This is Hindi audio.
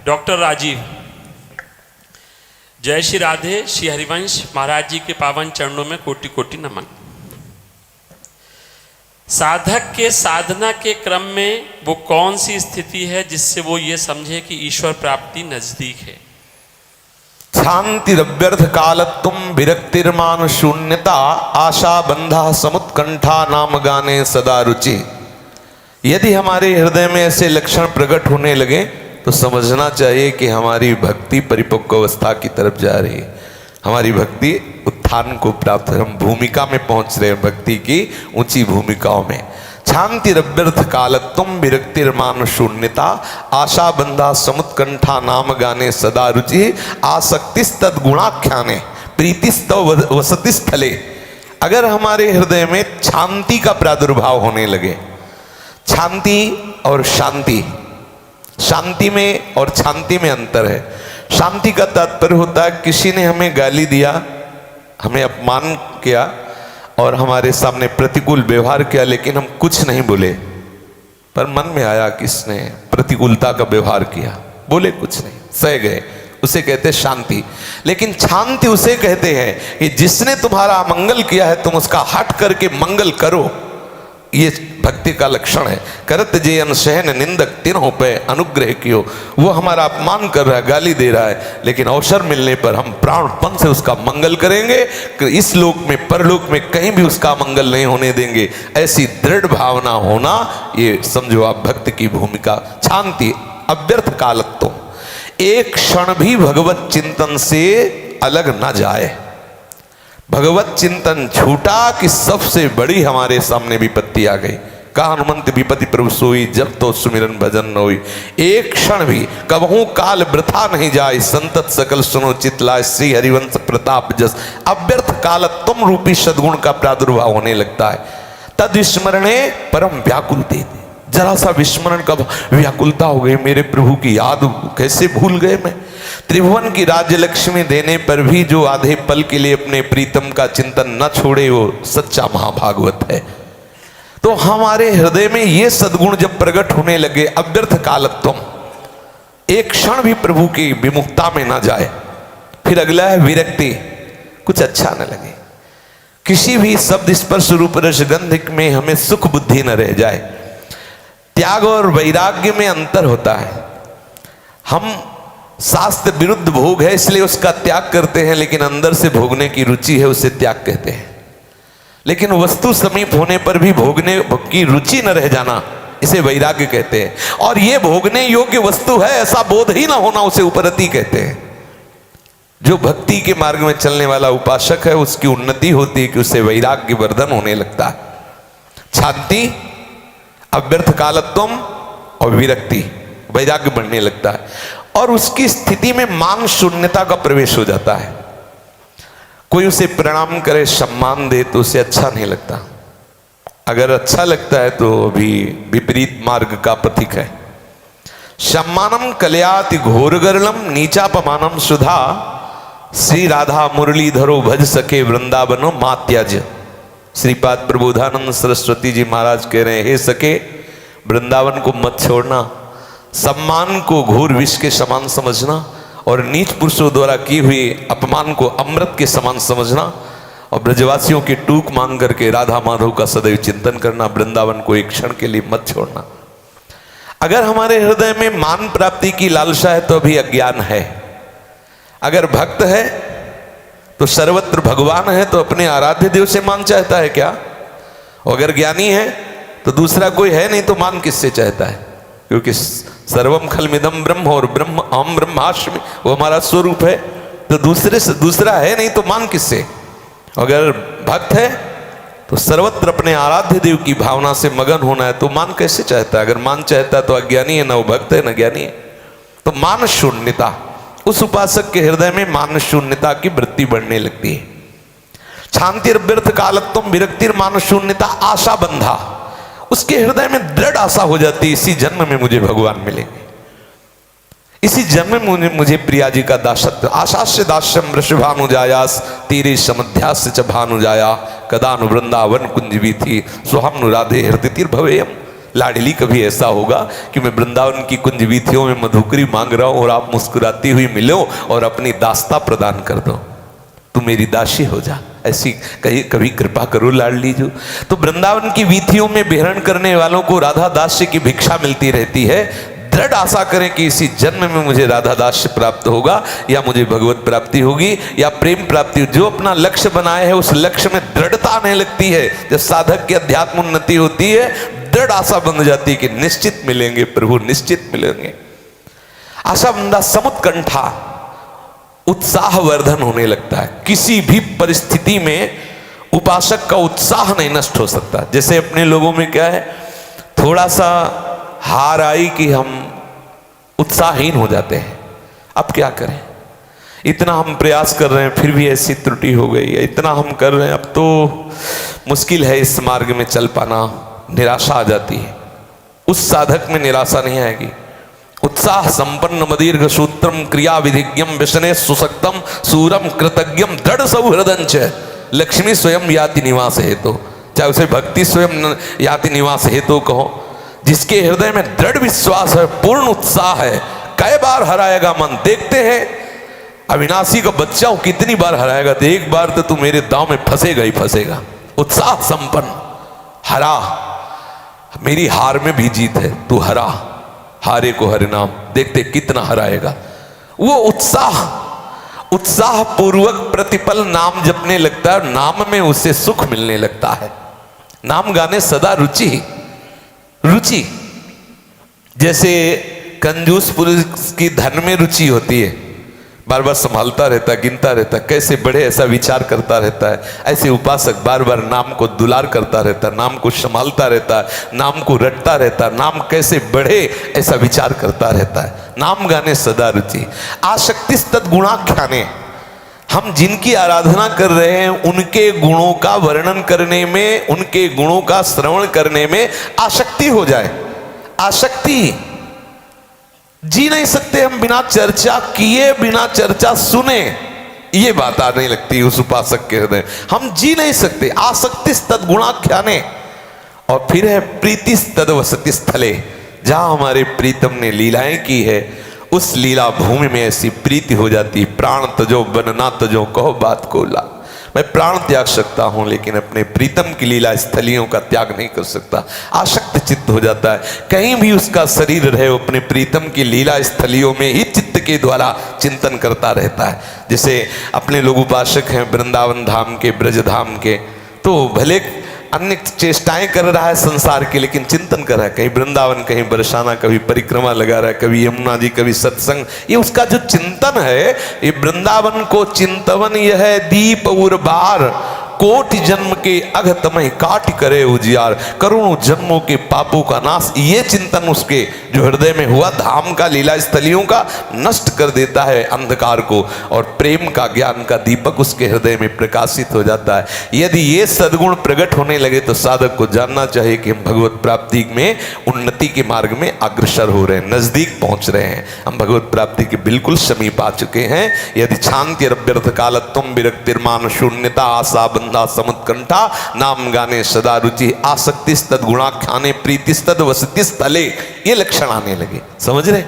डॉक्टर राजीव। जय श्री राधे। श्री हरिवंश महाराज जी के पावन चरणों में कोटि कोटि नमन। साधक के साधना के क्रम में वो कौन सी स्थिति है जिससे वो ये समझे कि ईश्वर प्राप्ति नजदीक है? शांतिरव्यर्थ कालत्वम विरक्तिर्मान शून्यता आशा बंधा समुत्कंठा नाम गाने सदा रुचि। यदि हमारे हृदय में ऐसे लक्षण प्रकट होने लगे तो समझना चाहिए कि हमारी भक्ति परिपक्व अवस्था की तरफ जा रही है, हमारी भक्ति उत्थान को प्राप्त, हम भूमिका में पहुंच रहे हैं, भक्ति की ऊंची भूमिकाओं में। शांतिरव्यर्थ कालत्वम विरक्तिर्मान शून्यता आशा बंधा समुत्कंठा नाम गाने सदा रुचि आसक्तिस्तद गुणाख्याने प्रीतिस्तव वसति स्थले। अगर हमारे हृदय में शांति का प्रादुर्भाव होने लगे, शांति और शांति, शांति में और शांति में अंतर है। शांति का तात्पर्य होता है किसी ने हमें गाली दिया, हमें अपमान किया और हमारे सामने प्रतिकूल व्यवहार किया, लेकिन हम कुछ नहीं बोले, पर मन में आया किसने प्रतिकूलता का व्यवहार किया, बोले कुछ नहीं, सह गए, उसे कहते शांति। लेकिन शांति उसे कहते हैं कि जिसने तुम्हारा अमंगल किया है तुम उसका हट करके मंगल करो। ये भक्ति का लक्षण है। करत जे अनसहन निंदक तिन्हों पे अनुग्रह कियो। वो हमारा अपमान कर रहा है, गाली दे रहा है, लेकिन अवसर मिलने पर हम प्राणपण से उसका मंगल करेंगे, इस लोक में परलोक में कहीं भी उसका मंगल नहीं होने देंगे। ऐसी दृढ़ भावना होना, ये समझो आप भक्त की भूमिका। शांति अव्यर्थ कालत्व, एक क्षण भी भगवत चिंतन से अलग न जाए। भगवत चिंतन छूटा कि सबसे बड़ी हमारे सामने विपत्ति आ गई। कहा हनुमंत विपत्ति प्रभु सोई जब तो सुमिरन भजन न होई। एक क्षण भी कबहू काल वृथा नहीं जाए, संतत सकल सुनो चितलाय श्री हरिवंश प्रताप जस। अव्यर्थ काल तुम रूपी सद्गुण का प्रादुर्भाव होने लगता है। तद विस्मरणे परम व्याकुल दे, जरा सा विस्मरण का व्याकुलता हो गई, मेरे प्रभु की याद कैसे भूल गए मैं। त्रिभुवन की राज्य लक्ष्मी देने पर भी जो आधे पल के लिए अपने प्रीतम का चिंतन न छोड़े वो सच्चा महाभागवत है। तो हमारे हृदय में ये सद्गुण जब प्रकट होने लगे, अव्यर्थ कालत्वम, एक क्षण भी प्रभु की विमुखता में ना जाए। फिर अगला है विरक्ति, कुछ अच्छा न लगे, किसी भी शब्द स्पर्श रूप रस गंध में हमें सुख बुद्धि न रह जाए। त्याग और वैराग्य में अंतर होता है। हम शास्त्र विरुद्ध भोग है इसलिए उसका त्याग करते हैं, लेकिन अंदर से भोगने की रुचि है उसे त्याग कहते हैं। लेकिन वस्तु समीप होने पर भी भोगने की रुचि न रह जाना, इसे वैराग्य कहते हैं। और ये भोगने योग्य वस्तु है ऐसा बोध ही ना होना, उसे उपरति कहते हैं। जो भक्ति के मार्ग में चलने वाला उपासक है उसकी उन्नति होती है कि उसे वैराग्य वर्धन होने लगता है। शांति अव्यर्थ कालत्वम और विरक्ति, वैराग्य बढ़ने लगता है और उसकी स्थिति में मान शून्यता का प्रवेश हो जाता है। कोई उसे प्रणाम करे, सम्मान दे तो उसे अच्छा नहीं लगता। अगर अच्छा लगता है तो अभी विपरीत मार्ग का प्रतीक है। सम्मानम कल्याति घोरगरलम नीचापमानम सुधा श्री राधा मुरलीधरो भज सके वृंदावनो मात्याज। श्रीपाद प्रबोधानंद सरस्वती जी महाराज कह रहे हैं, हे सके वृंदावन को मत छोड़ना, सम्मान को घोर विष के समान समझना और नीच पुरुषों द्वारा की हुई अपमान को अमृत के समान समझना और ब्रजवासियों की टूक मांग करके राधा माधव का सदैव चिंतन करना। वृंदावन को एक क्षण के लिए मत छोड़ना। अगर हमारे हृदय में मान प्राप्ति की लालसा है तो अभी अज्ञान है। अगर भक्त है तो सर्वत्र भगवान है तो अपने आराध्य देव से मान चाहता है क्या? अगर ज्ञानी है तो दूसरा कोई है नहीं तो मान किससे चाहता है? क्योंकि सर्वम खलमिदम ब्रह्म और ब्रह्म अहम ब्रह्मास्मि, वो हमारा स्वरूप है। तो दूसरे से दूसरा है नहीं तो मान किससे? अगर भक्त है तो सर्वत्र अपने आराध्य देव की भावना से मगन होना है तो मान कैसे चाहता है? अगर मान चाहता है तो अज्ञानी है, ना वो भक्त है ना ज्ञानी है। तो मान शून्यता, उस उपासक के हृदय में मान शून्यता की वृत्ति बढ़ने लगती है। शांतिर्व्यर्थ कालत्वम विरक्तिर्मान शून्यता आशा बंधा, उसके हृदय में दृढ़ आशा हो जाती है इसी जन्म में मुझे भगवान मिलेंगे, इसी जन्म में मुझे प्रिया जी का दासत्व। आशास्य दास्यम वृषभानुजायास तीरे समध्यास्य च भानुजाया कदानु वृंदावन कुंज भी थी स्वहम राधे हृतिर्भवेयम। लाडली कभी ऐसा होगा कि मैं वृंदावन की कुंज वीथियों में मधुकरी मांग रहा हूं और आप मुस्कुराती हुई मिलो और अपनी दास्ता प्रदान कर दो, तू मेरी दासी हो जा, ऐसी कभी कृपा करो लाडली जो। तो वृंदावन की वीथियों में विहरण करने वालों को राधा दास्य की भिक्षा मिलती रहती है। दृढ़ आशा करें कि इसी जन्म में मुझे राधा दास्य प्राप्त होगा, या मुझे भगवत प्राप्ति होगी, या प्रेम प्राप्ति हो। जो अपना लक्ष्य बनाए है उस लक्ष्य में दृढ़ता आने लगती है। जब साधक की अध्यात्म उन्नति होती है, दृढ़ आशा बन जाती है कि निश्चित मिलेंगे प्रभु, निश्चित मिलेंगे। आशा बंदा समुत्कंठा, उत्साह वर्धन होने लगता है। किसी भी परिस्थिति में उपासक का उत्साह नहीं नष्ट हो सकता। जैसे अपने लोगों में क्या है, थोड़ा सा हार आई कि हम उत्साहहीन हो जाते हैं। अब क्या करें, इतना हम प्रयास कर रहे हैं फिर भी ऐसी त्रुटि हो गई है, इतना हम कर रहे हैं अब तो मुश्किल है इस मार्ग में चल पाना, निराशा आ जाती है। उस साधक में निराशा नहीं आएगी। उत्साह संपन्न मदीर्घ सूत्रम क्रिया विधिज्ञम व्यसने सुसक्तम सूरम कृतज्ञम दृढ़ सौहृदंच लक्ष्मी स्वयं याति निवास हेतु। चाहे उसे भक्ति स्वयं याति निवास हेतु कहो, जिसके हृदय में दृढ़ विश्वास है, पूर्ण उत्साह है, कई बार हराएगा मन। देखते हैं अविनाशी का बच्चा हो कितनी बार हराएगा, तो एक बार तो तू मेरे दांव में फंसेगा ही फंसेगा। उत्साह संपन्न, हरा, मेरी हार में भी जीत है, तू हरा, हारे को हरे नाम, देखते कितना हराएगा। वो उत्साह पूर्वक प्रतिपल नाम जपने लगता है, नाम में उसे सुख मिलने लगता है। नाम गाने सदा रुचि। जैसे कंजूस पुरुष की धन में रुचि होती है, बार बार संभालता रहता है, गिनता रहता है कैसे बढ़े, ऐसा विचार करता रहता है। ऐसे उपासक बार बार नाम को दुलार करता रहता है, नाम को संभालता रहता है, नाम को रटता रहता है, नाम कैसे बढ़े ऐसा विचार करता रहता है। नाम गाने सदा रुचि। आसक्ति तद्गुणाख्याने, हम जिनकी आराधना कर रहे हैं उनके गुणों का वर्णन करने में, उनके गुणों का श्रवण करने में आसक्ति हो जाए। आसक्ति, जी नहीं सकते हम बिना चर्चा किए, बिना चर्चा सुने, ये बात आने लगती है उस उपासक के हृदय। हम जी नहीं सकते। आसक्ति तद्गुणाख्याने। और फिर है प्रीति तद्वसति स्थले, जहां हमारे प्रीतम ने लीलाएं की है उस लीला भूमि में ऐसी प्रीति हो जाती। प्राण तजो बन ना तजो कहो बात को ला। मैं प्राण त्याग सकता हूं लेकिन अपने प्रीतम की लीला स्थलियों का त्याग नहीं कर सकता। आसक्त चित्त हो जाता है, कहीं भी उसका शरीर रहे अपने प्रीतम की लीला स्थलियों में ही चित्त के द्वारा चिंतन करता रहता है। जैसे अपने लोग उपासक हैं वृंदावन धाम के, ब्रज धाम के, तो भले अन्य चेष्टाएं कर रहा है संसार की, लेकिन चिंतन कर रहा है, कहीं वृंदावन, कहीं बरसाना, कभी परिक्रमा लगा रहा है, कभी यमुना जी, कभी सत्संग। ये उसका जो चिंतन है, ये वृंदावन को चिंतवन यह है दीप उर्बार, कोटि जन्म के अघ तमय काट करे उजियार, करोड़ों जन्मों के पापों का नाश। ये चिंतन उसके जो हृदय में हुआ धाम का, लीला स्थलियों का, नष्ट कर देता है अंधकार को, और प्रेम का, ज्ञान का दीपक उसके हृदय में प्रकाशित हो जाता है। यदि ये सद्गुण प्रकट होने लगे तो साधक को जानना चाहिए कि हम भगवत प्राप्ति में, उन्नति के मार्ग में अग्रसर हो रहे हैं, नजदीक पहुंच रहे हैं, हम भगवत प्राप्ति के बिल्कुल समीप आ चुके हैं। यदि शांति अभ्यर्थ कालत्वम विरक्तिर्मान शून्यता आशा बंधा समुत्कंठा नाम गाने सदा रुचि आसक्ति तद्गुणाख्याने प्रीति तद्वसति स्थले, ये लक्षण आने लगे। समझ रहे?